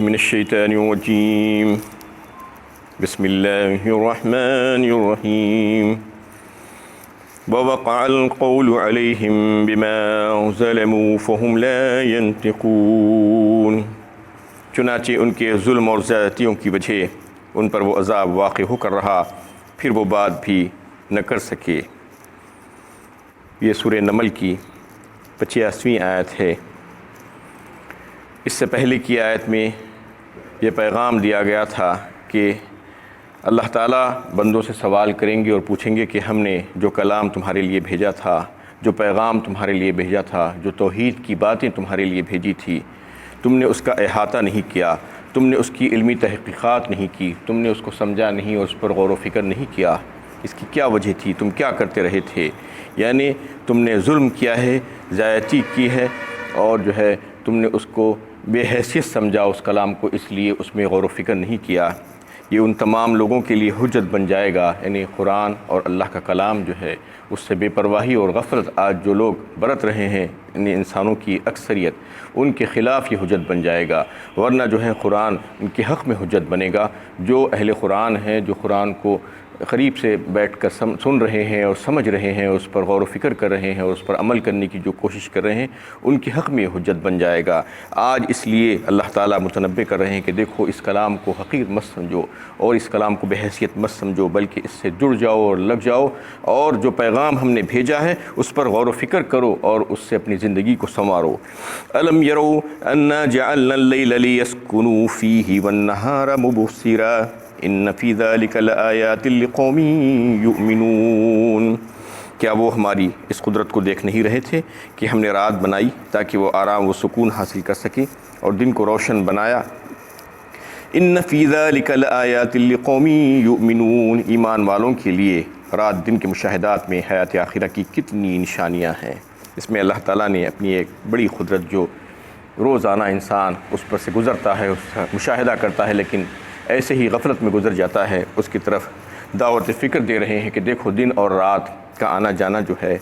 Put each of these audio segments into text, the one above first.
من الشیطان الرجیم بسم اللہ الرحمن الرحیم ووقع القول علیہم بما ظلموا فہم لا ینطقون، چنانچہ ان کے ظلم اور زیادتیوں کی وجہ ان پر وہ عذاب واقع ہو کر رہا، پھر وہ بات بھی نہ کر سکے۔ یہ سورہ نمل کی 85ویں آیت ہے۔ اس سے پہلے کی آیت میں یہ پیغام دیا گیا تھا کہ اللہ تعالیٰ بندوں سے سوال کریں گے اور پوچھیں گے کہ ہم نے جو کلام تمہارے لیے بھیجا تھا، جو پیغام تمہارے لیے بھیجا تھا، جو توحید کی باتیں تمہارے لیے بھیجی تھی، تم نے اس کا احاطہ نہیں کیا، تم نے اس کی علمی تحقیقات نہیں کی، تم نے اس کو سمجھا نہیں اور اس پر غور و فکر نہیں کیا۔ اس کی کیا وجہ تھی؟ تم کیا کرتے رہے تھے؟ یعنی تم نے ظلم کیا ہے، زیادتی کی ہے، اور جو ہے تم نے اس کو بے حیثیت سمجھا، اس کلام کو، اس لیے اس میں غور و فکر نہیں کیا۔ یہ ان تمام لوگوں کے لیے حجت بن جائے گا، یعنی قرآن اور اللہ کا کلام جو ہے اس سے بے پرواہی اور غفلت آج جو لوگ برت رہے ہیں، یعنی انسانوں کی اکثریت، ان کے خلاف یہ حجت بن جائے گا۔ ورنہ جو ہے قرآن ان کے حق میں حجت بنے گا۔ جو اہل قرآن ہیں، جو قرآن کو قریب سے بیٹھ کر سن رہے ہیں اور سمجھ رہے ہیں، اس پر غور و فکر کر رہے ہیں اور اس پر عمل کرنے کی جو کوشش کر رہے ہیں، ان کے حق میں حجت بن جائے گا۔ آج اس لیے اللہ تعالیٰ متنبہ کر رہے ہیں کہ دیکھو، اس کلام کو حقیر مت سمجھو اور اس کلام کو بے حیثیت مت سمجھو، بلکہ اس سے جڑ جاؤ اور لگ جاؤ، اور جو پیغام ہم نے بھیجا ہے اس پر غور و فکر کرو اور اس سے اپنی زندگی کو سنوارو۔ الم یروا انا جعلنا اللیل لیسکنوا فیہ والنہار مبصرا ان فی ذلک لآیات لقوم یؤمنون، کیا وہ ہماری اس قدرت کو دیکھ نہیں رہے تھے کہ ہم نے رات بنائی تاکہ وہ آرام و سکون حاصل کر سکیں، اور دن کو روشن بنایا۔ ان فی ذلک لآیات لقوم یؤمنون، ایمان والوں کے لیے رات دن کے مشاہدات میں حیات آخرہ کی کتنی نشانیاں ہیں۔ اس میں اللہ تعالیٰ نے اپنی ایک بڑی قدرت، جو روزانہ انسان اس پر سے گزرتا ہے، اس کا مشاہدہ کرتا ہے، لیکن ایسے ہی غفلت میں گزر جاتا ہے، اس کی طرف دعوت فکر دے رہے ہیں کہ دیکھو، دن اور رات کا آنا جانا جو ہے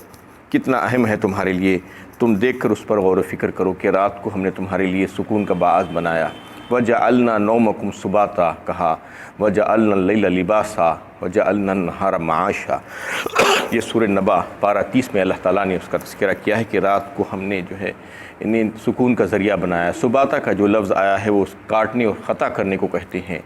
کتنا اہم ہے تمہارے لیے، تم دیکھ کر اس پر غور و فکر کرو کہ رات کو ہم نے تمہارے لیے سکون کا باعث بنایا۔ وَجَعَلْنَا نَوْمَكُمْ سُبَاتًا کہا، وَجَعَلْنَا اللَّيْلَ لِبَاسًا وَجَعَلْنَا النَّهَارَ مَعَاشًا۔ یہ سورہ نبا پارہ 30 میں اللہ تعالیٰ نے اس کا تذکرہ کیا ہے کہ رات کو ہم نے جو ہے انہیں سکون کا ذریعہ بنایا۔ سباتا کا جو لفظ آیا ہے وہ کاٹنے اور خطا کرنے کو کہتے ہیں،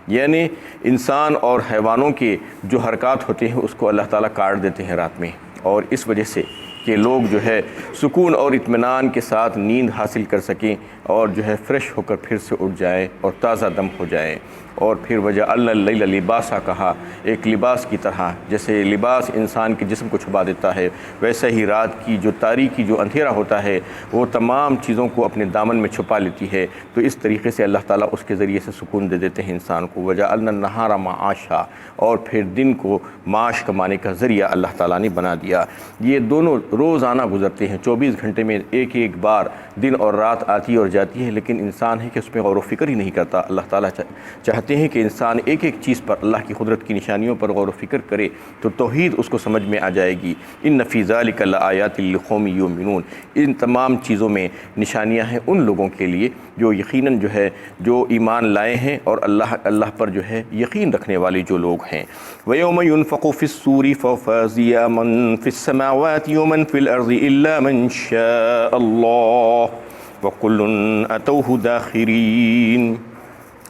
یعنی انسان اور حیوانوں کے جو حرکات ہوتے ہیں اس کو اللہ تعالیٰ کاٹ دیتے ہیں رات میں، اور اس وجہ سے کہ لوگ جو ہے سکون اور اطمینان کے ساتھ نیند حاصل کر سکیں اور جو ہے فریش ہو کر پھر سے اٹھ جائیں اور تازہ دم ہو جائیں۔ اور پھر وجعلنا اللیل لباسا کہا، ایک لباس کی طرح، جیسے لباس انسان کے جسم کو چھپا دیتا ہے، ویسے ہی رات کی جو تاریکی، جو اندھیرا ہوتا ہے، وہ تمام چیزوں کو اپنے دامن میں چھپا لیتی ہے۔ تو اس طریقے سے اللہ تعالیٰ اس کے ذریعے سے سکون دے دیتے ہیں انسان کو۔ وجعلنا النہار معاشا، اور پھر دن کو معاش کمانے کا ذریعہ اللہ تعالیٰ نے بنا دیا۔ یہ دونوں روزانہ گزرتے ہیں، 24 گھنٹے میں ایک ایک بار دن اور رات آتی اور جاتی ہے، لیکن انسان ہے کہ اس پہ غور و فکر ہی نہیں کرتا۔ اللہ تعالیٰ چاہتے ہیں کہ انسان ایک ایک چیز پر، اللہ کی قدرت کی نشانیوں پر غور و فکر کرے تو توحید اس کو سمجھ میں آ جائے گی۔ ان فی ذلک لآیات لقوم یؤمنون، ان تمام چیزوں میں نشانیاں ہیں ان لوگوں کے لیے جو یقیناً جو ہے جو ایمان لائے ہیں اور اللہ پر جو ہے یقین رکھنے والے جو لوگ ہیں۔ وَيَوْمَ يُنفَخُ فِي الصُّورِ فَفَزِعَ مَن فِي السَّمَاوَاتِ وَمَن فِي الْأَرْضِ إِلَّا مَن شَاءَ اللَّهُ وَكُلٌّ أَتَوْهُ دَاخِرِينَ،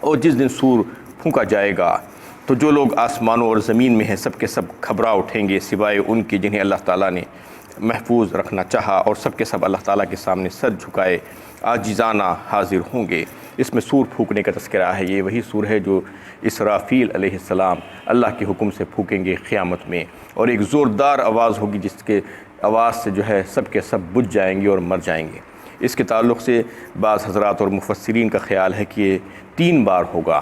اور جس دن سور پھونکا جائے گا تو جو لوگ آسمانوں اور زمین میں ہیں سب کے سب گھبرا اٹھیں گے، سوائے ان کے جنہیں اللہ تعالیٰ نے محفوظ رکھنا چاہا، اور سب کے سب اللہ تعالیٰ کے سامنے سر جھکائے عاجزانہ حاضر ہوں گے۔ اس میں سور پھونکنے کا تذکرہ ہے۔ یہ وہی سور ہے جو اسرافیل علیہ السلام اللہ کے حکم سے پھونکیں گے قیامت میں، اور ایک زوردار آواز ہوگی جس کے آواز سے جو ہے سب کے سب بجھ جائیں گے اور مر جائیں گے۔ اس کے تعلق سے بعض حضرات اور مفسرین کا خیال ہے کہ یہ 3 بار ہوگا،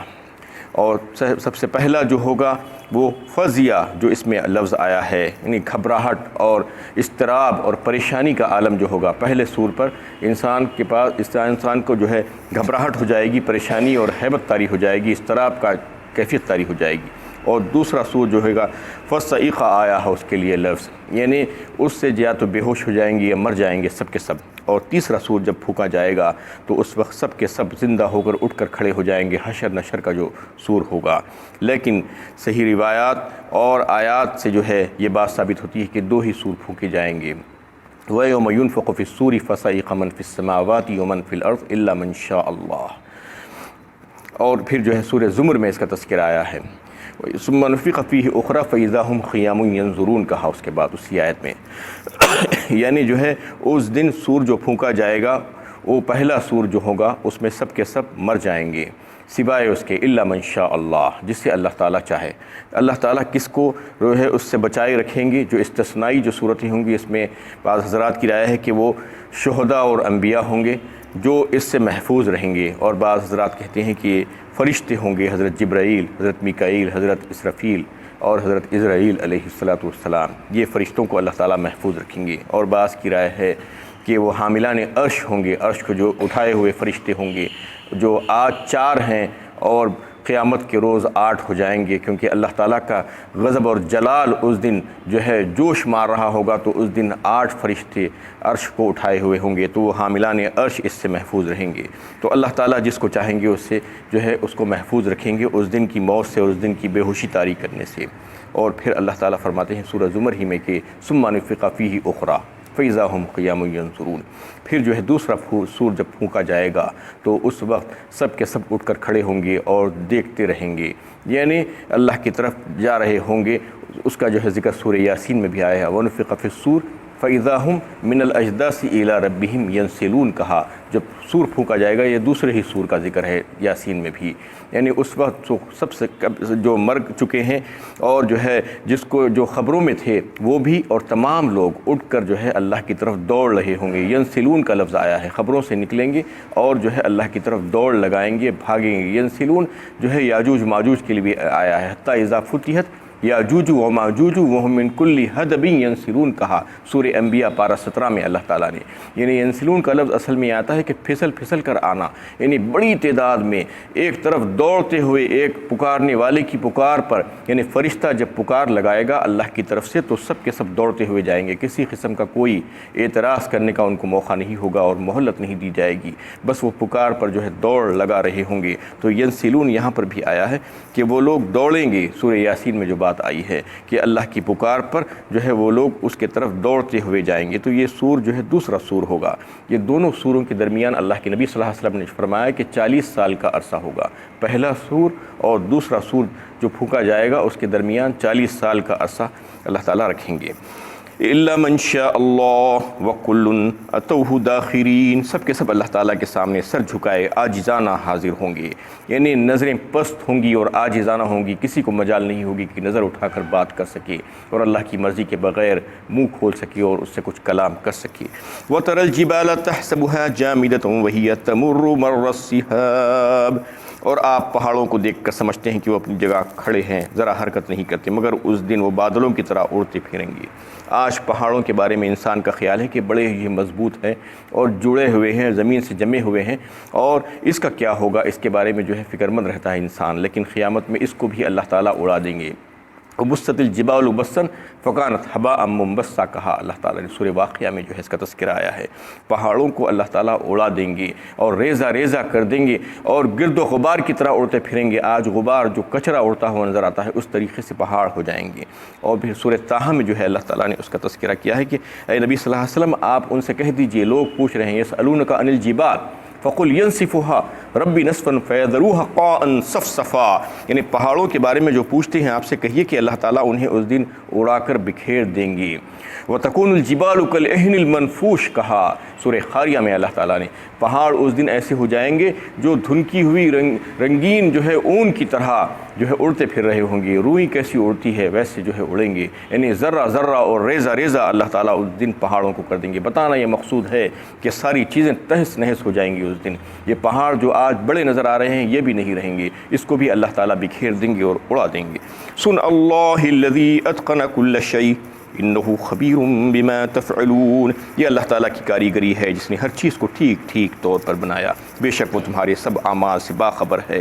اور سب سے پہلا جو ہوگا وہ فزیہ، جو اس میں لفظ آیا ہے، یعنی گھبراہٹ اور اضطراب اور پریشانی کا عالم جو ہوگا۔ پہلے سور پر انسان کو جو ہے گھبراہٹ ہو جائے گی، پریشانی اور ہیبت طاری ہو جائے گی، اضطراب کا کیفیت طاری ہو جائے گی، اور دوسرا سور جو ہوگا فصعق آیا ہے اس کے لیے لفظ، یعنی اس سے یا تو بے ہوش ہو جائیں گے یا مر جائیں گے سب کے سب، اور تیسرا سور جب پھونکا جائے گا تو اس وقت سب کے سب زندہ ہو کر اٹھ کر کھڑے ہو جائیں گے، حشر نشر کا جو سور ہوگا۔ لیکن صحیح روایات اور آیات سے جو ہے یہ بات ثابت ہوتی ہے کہ 2 ہی سور پھونکے جائیں گے۔ وَيَوْمَ يُنفَخُ فِي الصُّورِ فَصَعِقَ مَنْ فِي السَّمَاوَاتِ وَمَنْ فِي الْأَرْضِ إِلَّا مَنْ شَاءَ اللَّهُ۔ اور پھر جو ہے سورہ زمر میں اس کا تذکرہ آیا ہے، ثُمَّ نُفِخَ فِيهِ أُخْرَىٰ فَإِذَا هُمْ قِيَامٌ يَنظُرُونَ کہا اس کے بعد اسی آیت میں، یعنی جو ہے اس دن سور جو پھونکا جائے گا وہ پہلا سور جو ہوگا اس میں سب کے سب مر جائیں گے سوائے اس کے الا من شاء اللہ، جس سے اللہ تعالیٰ چاہے۔ اللہ تعالیٰ کس کو جو ہے اس سے بچائے رکھیں گے؟ جو استثنائی جو صورتیں ہوں گی، اس میں بعض حضرات کی رائے ہے کہ وہ شہداء اور انبیاء ہوں گے جو اس سے محفوظ رہیں گے، اور بعض حضرات کہتے ہیں کہ فرشتے ہوں گے، حضرت جبرائیل، حضرت میکائیل، حضرت اسرافیل اور حضرت عزرائیل علیہ السلام، یہ فرشتوں کو اللہ تعالیٰ محفوظ رکھیں گے۔ اور بعض کی رائے ہے کہ وہ حاملان عرش ہوں گے، عرش کو جو اٹھائے ہوئے فرشتے ہوں گے، جو آج 4 ہیں اور قیامت کے روز 8 ہو جائیں گے، کیونکہ اللہ تعالیٰ کا غضب اور جلال اس دن جو ہے جوش مار رہا ہوگا، تو اس دن 8 فرشتے عرش کو اٹھائے ہوئے ہوں گے، تو وہ حاملان عرش اس سے محفوظ رہیں گے۔ تو اللہ تعالیٰ جس کو چاہیں گے اس سے جو ہے اس کو محفوظ رکھیں گے اس دن کی موت سے اور اس دن کی بے ہوشی طاری کرنے سے۔ اور پھر اللہ تعالیٰ فرماتے ہیں سورہ زمر ہی میں کہ ثم نفخ فیہ اخری فإذا هم قیام ینظرون، پھر جو ہے دوسرا سور جب پھونکا جائے گا تو اس وقت سب کے سب اٹھ کر کھڑے ہوں گے اور دیکھتے رہیں گے، یعنی اللہ کی طرف جا رہے ہوں گے۔ اس کا جو ہے ذکر سورہ یاسین میں بھی آیا ہے، وَنُفِخَ فِي الصُّورِ فَإِذَا هُمْ مِنَ الْأَجْدَاثِ إِلَىٰ رَبِّهِمْ يَنْسِلُونَ کہا، جب سور پھونکا جائے گا، یہ دوسرے ہی سور کا ذکر ہے یاسین میں بھی، یعنی اس وقت سب سے جو مر چکے ہیں اور جو ہے جس کو جو خبروں میں تھے وہ بھی، اور تمام لوگ اٹھ کر جو ہے اللہ کی طرف دوڑ رہے ہوں گے۔ ینسلون کا لفظ آیا ہے، خبروں سے نکلیں گے اور جو ہے اللہ کی طرف دوڑ لگائیں گے، بھاگیں گے۔ ینسلون جو ہے یاجوج ماجوج کے لیے بھی آیا ہے، حتی اذا فتحت یاجوج و ماجوج وہم من کل حدب ینسلون کہا سورہ انبیاء پارہ 17 میں اللہ تعالیٰ نے۔ یعنی ینسلون کا لفظ اصل میں آتا ہے کہ پھسل پھسل کر آنا، یعنی بڑی تعداد میں ایک طرف دوڑتے ہوئے ایک پکارنے والے کی پکار پر، یعنی فرشتہ جب پکار لگائے گا اللہ کی طرف سے تو سب کے سب دوڑتے ہوئے جائیں گے، کسی قسم کا کوئی اعتراض کرنے کا ان کو موقع نہیں ہوگا اور مہلت نہیں دی جائے گی، بس وہ پکار پر جو ہے دوڑ لگا رہے ہوں گے۔ تو ینسلون یہاں پر بھی آیا ہے کہ وہ لوگ دوڑیں گے، سورہ یاسین میں جو بات آئی ہے کہ اللہ کی پکار پر جو ہے وہ لوگ اس کے طرف دوڑتے ہوئے جائیں گے۔ تو یہ سور جو ہے دوسرا سور ہوگا۔ یہ دونوں سوروں کے درمیان اللہ کے نبی صلی اللہ علیہ وسلم نے فرمایا کہ 40 سال کا عرصہ ہوگا، پہلا سور اور دوسرا سور جو پھونکا جائے گا اس کے درمیان 40 سال کا عرصہ اللہ تعالیٰ رکھیں گے۔ الا من شاء اللہ وکل اتوہ داخرین، سب کے سب اللہ تعالیٰ کے سامنے سر جھکائے عاجزانہ حاضر ہوں گے، یعنی نظریں پست ہوں گی اور عاجزانہ ہوں گی، کسی کو مجال نہیں ہوگی کہ نظر اٹھا کر بات کر سکے اور اللہ کی مرضی کے بغیر منہ کھول سکے اور اس سے کچھ کلام کر سکے۔ وَتَرَى الْجِبَالَ تَحْسَبُهَا جَامِدَةً وَهِيَ تَمُرُّ مَرَّ السِّحَابِ، اور آپ پہاڑوں کو دیکھ کر سمجھتے ہیں کہ وہ اپنی جگہ کھڑے ہیں، ذرا حرکت نہیں کرتے، مگر اس دن وہ بادلوں کی طرح اڑتے پھریں گے۔ آج پہاڑوں کے بارے میں انسان کا خیال ہے کہ بڑے ہی مضبوط ہیں اور جڑے ہوئے ہیں، زمین سے جمے ہوئے ہیں، اور اس کا کیا ہوگا اس کے بارے میں جو ہے فکر مند رہتا ہے انسان، لیکن قیامت میں اس کو بھی اللہ تعالیٰ اڑا دیں گے۔ وبست الجبال بسا فکانت حباء منبثا کہا اللہ تعالیٰ نے سورہ واقعہ میں جو ہے اس کا تذکرہ آیا ہے۔ پہاڑوں کو اللہ تعالیٰ اڑا دیں گے اور ریزہ ریزہ کر دیں گے اور گرد و غبار کی طرح اڑتے پھریں گے۔ آج غبار جو کچرا اڑتا ہوا نظر آتا ہے اس طریقے سے پہاڑ ہو جائیں گے۔ اور پھر سورہ طٰہٰ میں جو ہے اللہ تعالیٰ نے اس کا تذکرہ کیا ہے کہ اے نبی صلی اللہ علیہ وسلم آپ ان سے کہہ دیجئے، لوگ پوچھ رہے ہیں یسألونک عن الجبال فقل ينسفها ربی نسفا فیذروها قاعا صفصفا، یعنی پہاڑوں کے بارے میں جو پوچھتے ہیں آپ سے کہیے کہ اللہ تعالیٰ انہیں اس دن اڑا کر بکھیر دیں گے۔ وَتَكُونُ الْجِبَالُ كَالْعِهْنِ الْمَنْفُوشِ کہا سورہ قاریہ میں اللہ تعالیٰ نے، پہاڑ اس دن ایسے ہو جائیں گے جو دھنکی ہوئی رنگین جو ہے اون کی طرح جو ہے اڑتے پھر رہے ہوں گے، روئی کیسی اڑتی ہے ویسے جو ہے اڑیں گے، یعنی ذرہ ذرہ اور ریزہ ریزہ اللہ تعالیٰ اس دن پہاڑوں کو کر دیں گے۔ بتانا یہ مقصود ہے کہ ساری چیزیں تہس نہس ہو جائیں گی اس دن، یہ پہاڑ جو آج بڑے نظر آ رہے ہیں یہ بھی نہیں رہیں گے، اس کو بھی اللہ تعالیٰ بکھیر دیں گے اور اڑا دیں گے۔ سن اللہ الذی اتقن کل شیء انہ خبیر بما تفعلون، یہ اللہ تعالیٰ کی کاریگری ہے جس نے ہر چیز کو ٹھیک ٹھیک طور پر بنایا، بے شک وہ تمہارے سب اعمال سے باخبر ہے۔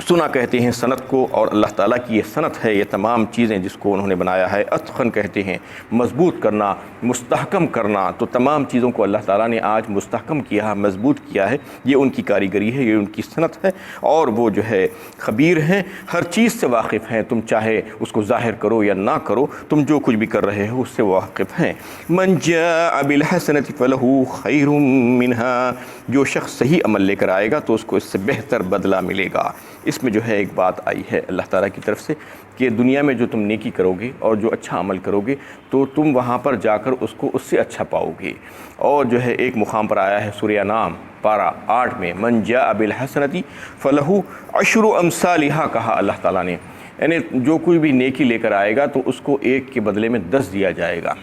سنا کہتے ہیں سنت کو، اور اللہ تعالیٰ کی یہ سنت ہے، یہ تمام چیزیں جس کو انہوں نے بنایا ہے۔ اتقن کہتے ہیں مضبوط کرنا، مستحکم کرنا، تو تمام چیزوں کو اللہ تعالیٰ نے آج مستحکم کیا ہے، مضبوط کیا ہے، یہ ان کی کاریگری ہے، یہ ان کی سنت ہے، اور وہ جو ہے خبیر ہیں، ہر چیز سے واقف ہیں، تم چاہے اس کو ظاہر کرو یا نہ کرو، تم جو کچھ بھی کر رہے ہو اس سے واقف ہیں۔ من جاء بالحسنۃ فلہ خیر منہا، جو شخص صحیح عمل لے کر آئے گا تو اس کو اس سے بہتر بدلہ ملے گا۔ اس میں جو ہے ایک بات آئی ہے اللہ تعالیٰ کی طرف سے کہ دنیا میں جو تم نیکی کرو گے اور جو اچھا عمل کرو گے تو تم وہاں پر جا کر اس کو اس سے اچھا پاؤ گے۔ اور جو ہے ایک مقام پر آیا ہے سورہ انعام پارہ 8 میں، من جاء بالحسنۃ فلہ عشر امثالھا، کہا اللہ تعالیٰ نے، یعنی جو کوئی بھی نیکی لے کر آئے گا تو اس کو ایک کے بدلے میں 10 دیا جائے گا،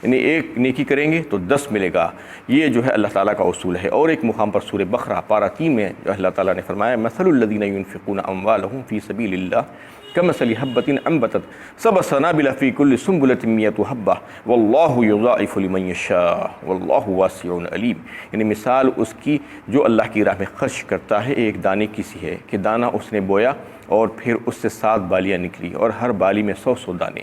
یعنی ایک نیکی کریں گے تو 10 ملے گا۔ یہ جو ہے اللہ تعالیٰ کا اصول ہے۔ اور ایک مقام پر سورہ بقرہ پارہ 3 میں اللہ تعالیٰ نے فرمایا، مثل الذین ينفقون اموالهم فی سبیل اللہ کمثل حبۃ انبتت سبع سنابل فی کل سنبلۃ مئۃ حبۃ واللہ یضاعف لمن یشاء واللہ واسع علیم، یعنی مثال اس کی جو اللہ کی راہ میں خرچ کرتا ہے ایک دانے کی سی ہے کہ دانہ اس نے بویا اور پھر اس سے 7 بالیاں نکلی اور ہر بالی میں 100 دانے،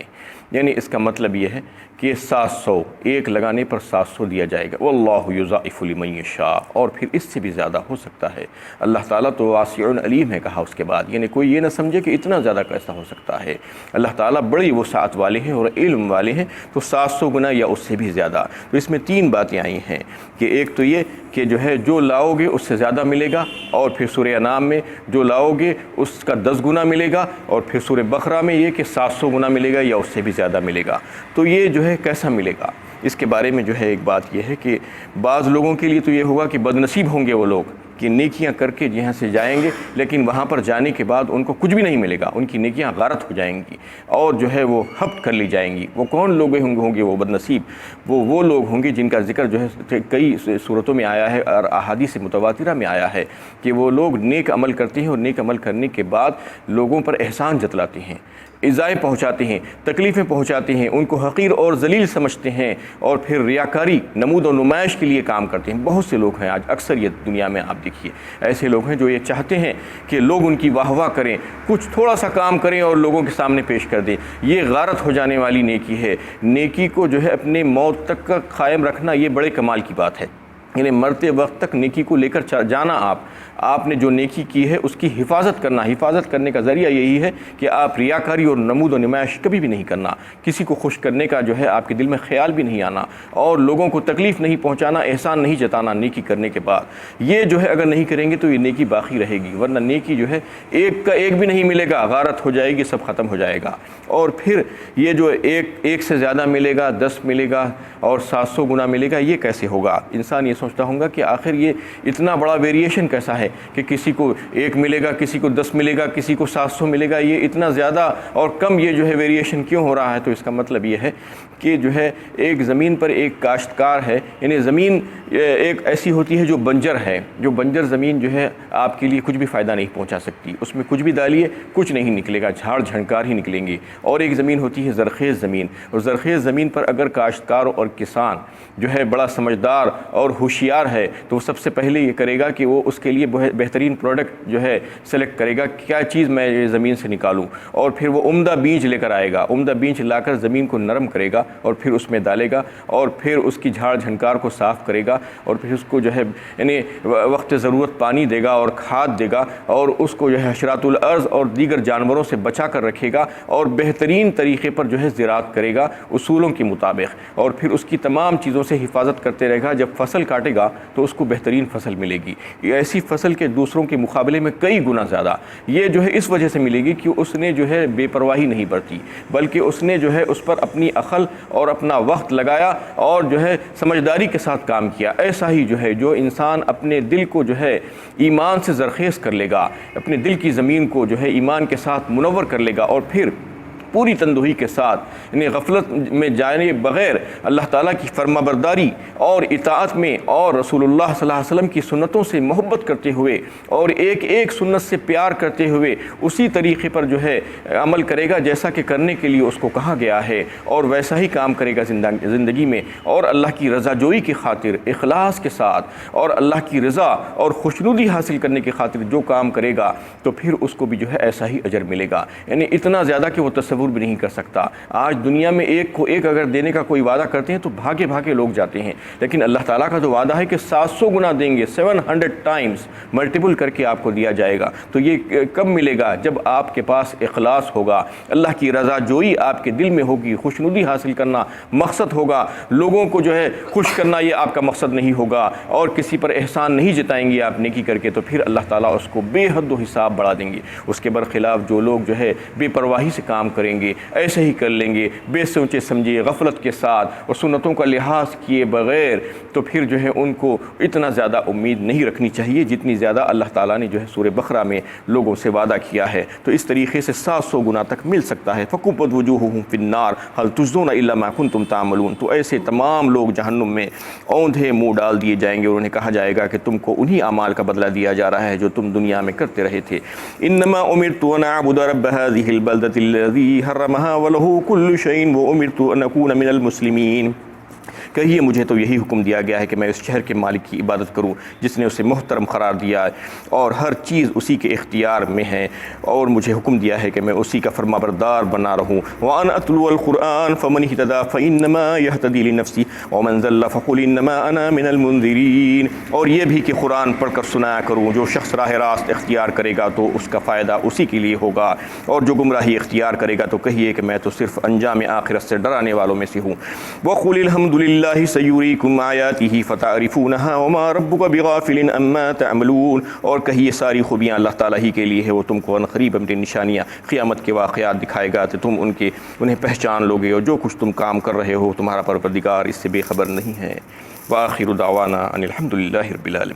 یعنی اس کا مطلب یہ ہے کہ 700 ایک لگانے پر 700 دیا جائے گا۔ واللہ یضاعف لمن یشاء، اور پھر اس سے بھی زیادہ ہو سکتا ہے۔ اللہ تعالیٰ تو واسع علیم ہے کہا اس کے بعد، یعنی کوئی یہ نہ سمجھے کہ اتنا زیادہ کیسا ہو سکتا ہے۔ اللہ تعالیٰ بڑی وسعت والے ہیں اور علم والے ہیں، تو 700 گنا یا اس سے بھی زیادہ۔ تو اس میں 3 باتیں آئی ہیں کہ ایک تو یہ کہ جو ہے جو لاؤ گے اس سے زیادہ ملے گا، اور پھر سورہ انعام میں جو لاؤ گے اس کا 10 گنا ملے گا، اور پھر سورہ بقرہ میں یہ کہ 700 گنا ملے گا یا اس سے بھی زیادہ ملے گا۔ تو یہ جو ہے کیسا ملے گا، اس کے بارے میں جو ہے ایک بات یہ ہے کہ بعض لوگوں کے لیے تو یہ ہوگا کہ بد نصیب ہوں گے وہ لوگ کہ نیکیاں کر کے یہاں سے جائیں گے، لیکن وہاں پر جانے کے بعد ان کو کچھ بھی نہیں ملے گا، ان کی نیکیاں غارت ہو جائیں گی اور جو ہے وہ حبط کر لی جائیں گی۔ وہ کون لوگ ہوں گے وہ بد نصیب؟ وہ لوگ ہوں گے جن کا ذکر جو ہے کئی صورتوں میں آیا ہے اور احادیث متواترہ میں آیا ہے کہ وہ لوگ نیک عمل کرتے ہیں اور نیک عمل کرنے کے بعد لوگوں پر احسان جتلاتے ہیں، ایذائیں پہنچاتے ہیں، تکلیفیں پہنچاتے ہیں، ان کو حقیر اور ذلیل سمجھتے ہیں، اور پھر ریاکاری، نمود و نمائش کے لیے کام کرتے ہیں۔ بہت سے لوگ ہیں آج، اکثر یہ دنیا میں آپ دیکھیے ایسے لوگ ہیں جو یہ چاہتے ہیں کہ لوگ ان کی واہ واہ کریں، کچھ تھوڑا سا کام کریں اور لوگوں کے سامنے پیش کر دیں۔ یہ غارت ہو جانے والی نیکی ہے۔ نیکی کو جو ہے اپنے موت تک کا قائم رکھنا یہ بڑے کمال کی بات ہے، یعنی مرتے وقت تک نیکی کو لے کر جانا، آپ نے جو نیکی کی ہے اس کی حفاظت کرنا۔ حفاظت کرنے کا ذریعہ یہی ہے کہ آپ ریاکاری اور نمود و نمائش کبھی بھی نہیں کرنا، کسی کو خوش کرنے کا جو ہے آپ کے دل میں خیال بھی نہیں آنا، اور لوگوں کو تکلیف نہیں پہنچانا، احسان نہیں جتانا نیکی کرنے کے بعد۔ یہ جو ہے اگر نہیں کریں گے تو یہ نیکی باقی رہے گی، ورنہ نیکی جو ہے ایک کا ایک بھی نہیں ملے گا، غارت ہو جائے گی، سب ختم ہو جائے گا۔ اور پھر یہ جو ایک سے زیادہ ملے گا، 10 ملے گا اور 700 گنا ملے گا، یہ کیسے ہوگا؟ انسان یہ سوچتا ہوگا کہ آخر یہ اتنا بڑا ویریشن کیسا ہے کہ کسی کو 1 ملے گا، کسی کو 10 ملے گا، کسی کو 700 ملے گا، یہ اتنا زیادہ اور کم یہ جو ہے ویریشن کیوں ہو رہا ہے؟ تو اس کا مطلب یہ ہے کہ جو ہے ایک زمین پر ایک کاشتکار ہے، یعنی زمین ایک ایسی ہوتی ہے جو بنجر ہے، جو بنجر زمین جو ہے آپ کے لیے کچھ بھی فائدہ نہیں پہنچا سکتی، اس میں کچھ بھی ڈالیے کچھ نہیں نکلے گا، جھاڑ جھنکار ہی نکلیں گے۔ اور ایک زمین ہوتی ہے زرخیز زمین، اور زرخیز زمین پر اگر کاشتکار اور کسان جو ہے بڑا سمجھدار اور ہوشیار ہے تو وہ سب سے پہلے یہ کرے گا کہ وہ اس کے لیے بہترین پروڈکٹ جو ہے سلیکٹ کرے گا، کیا چیز میں یہ زمین سے نکالوں، اور پھر وہ عمدہ بیج لے کر آئے گا، عمدہ بیج لا کر زمین کو نرم کرے گا اور پھر اس میں ڈالے گا، اور پھر اس کی جھاڑ جھنکار کو صاف کرے گا، اور پھر اس کو جو ہے یعنی وقت ضرورت پانی دے گا اور کھاد دے گا، اور اس کو جو ہے حشرات الارض اور دیگر جانوروں سے بچا کر رکھے گا، اور بہترین طریقے پر جو ہے زراعت کرے گا اصولوں کے مطابق، اور پھر اس کی تمام چیزوں سے حفاظت کرتے رہے گا۔ جب فصل کاٹے گا تو اس کو بہترین فصل ملے گی، ایسی فصل کے دوسروں کے مقابلے میں کئی گنا زیادہ۔ یہ جو ہے اس وجہ سے ملے گی کہ اس نے جو ہے بے پرواہی نہیں برتی، بلکہ اس نے جو ہے اس پر اپنی عقل اور اپنا وقت لگایا اور جو ہے سمجھداری کے ساتھ کام کیا۔ ایسا ہی جو ہے جو انسان اپنے دل کو جو ہے ایمان سے زرخیز کر لے گا، اپنے دل کی زمین کو جو ہے ایمان کے ساتھ منور کر لے گا، اور پھر پوری تندہی کے ساتھ، یعنی غفلت میں جانے بغیر اللہ تعالیٰ کی فرما برداری اور اطاعت میں، اور رسول اللہ صلی اللہ علیہ وسلم کی سنتوں سے محبت کرتے ہوئے اور ایک ایک سنت سے پیار کرتے ہوئے اسی طریقے پر جو ہے عمل کرے گا جیسا کہ کرنے کے لیے اس کو کہا گیا ہے، اور ویسا ہی کام کرے گا زندگی میں، اور اللہ کی رضا جوئی کی خاطر اخلاص کے ساتھ اور اللہ کی رضا اور خوشنودی حاصل کرنے کی خاطر جو کام کرے گا تو پھر اس کو بھی جو ہے ایسا ہی اجر ملے گا، یعنی اتنا زیادہ کہ وہ تصور بھی نہیں کر سکتا۔ آج دنیا میں ایک کو ایک اگر دینے کا کوئی وعدہ کرتے ہیں تو بھاگے بھاگے لوگ جاتے ہیں، لیکن اللہ تعالیٰ کا جو وعدہ ہے کہ 700 گنا دیں گے، 700 ٹائمز ملٹیپل کر کے آپ کو دیا جائے گا۔ تو یہ کب ملے گا؟ جب آپ کے پاس اخلاص ہوگا، اللہ کی رضا جوئی آپ کے دل میں ہوگی، خوشنودی حاصل کرنا مقصد ہوگا، لوگوں کو جو ہے خوش کرنا یہ آپ کا مقصد نہیں ہوگا، اور کسی پر احسان نہیں جتائیں گے آپ نیکی کر کے، تو پھر اللہ تعالیٰ اس کو بے حد و حساب بڑھا دیں گے۔ اس کے برخلاف جو لوگ جو ہے بے پرواہی سے کام کریں گے، ایسے ہی کر لیں گے بے سوچے سمجھے غفلت کے ساتھ اور سنتوں کا لحاظ کیے بغیر، تو پھر جو ہے ان کو اتنا زیادہ امید نہیں رکھنی چاہیے جتنی زیادہ اللہ تعالیٰ نے جو ہے سورہ بقرہ میں لوگوں سے وعدہ کیا ہے۔ تو اس طریقے سے 700 گنا تک مل سکتا ہے۔ فَكُبَّتْ وُجُوهُهُمْ فِي النَّارِ هَلْ تُجْزَوْنَ إِلَّا مَا كُنتُمْ تَعْمَلُونَ۔ تو ایسے تمام لوگ جہنم میں اوندھے منہ ڈال دیے جائیں گے اور انہیں کہا جائے گا کہ تم کو انہی اعمال کا بدلہ دیا جا رہا ہے جو تم دنیا میں کرتے رہے تھے۔ انما امرت ان اعبد رب هذه البلدة الذي حرمها وله كل شيء وامرت ان اكون من المسلمين۔ کہیے مجھے تو یہی حکم دیا گیا ہے کہ میں اس شہر کے مالک کی عبادت کروں جس نے اسے محترم قرار دیا ہے اور ہر چیز اسی کے اختیار میں ہے، اور مجھے حکم دیا ہے کہ میں اسی کا فرما بردار بنا رہوں۔ وَأَنْ أَتْلُوَ الْقُرْآنَ فَمَنِ اهْتَدَىٰ فَإِنَّمَا يَهْتَدِي لِنَفْسِهِ وَمَنْ ضَلَّ فَقُلْ إِنَّمَا أَنَا مِنَ الْمُنذِرِينَ۔ اور یہ بھی کہ قرآن پڑھ کر سنایا کروں، جو شخص راہ راست اختیار کرے گا تو اس کا فائدہ اسی کے لیے ہوگا، اور جو گمراہی اختیار کرے گا تو کہیے کہ میں تو صرف انجام آخرت سے ڈرانے والوں میں سے ہوں۔ وَقُلِ الْحَمْدُ لِلَّهِ سَيُرِيكُمْ آيَاتِهِ فَتَعْرِفُونَهَا وَمَا رَبُّكَ بِغَافِلٍ عَمَّا تَعْمَلُونَ۔ اور کہیے ساری خوبیاں اللہ تعالیٰ ہی کے لیے ہے، وہ تم کو عنقریب اپنی نشانیاں قیامت کے واقعات دکھائے گا تو تم انہیں پہچان لوگے، اور جو کچھ تم کام کر رہے ہو تمہارا پروردگار اس سے بے خبر نہیں ہے۔ وآخر دعوانا ان الحمد للہ رب العالمین۔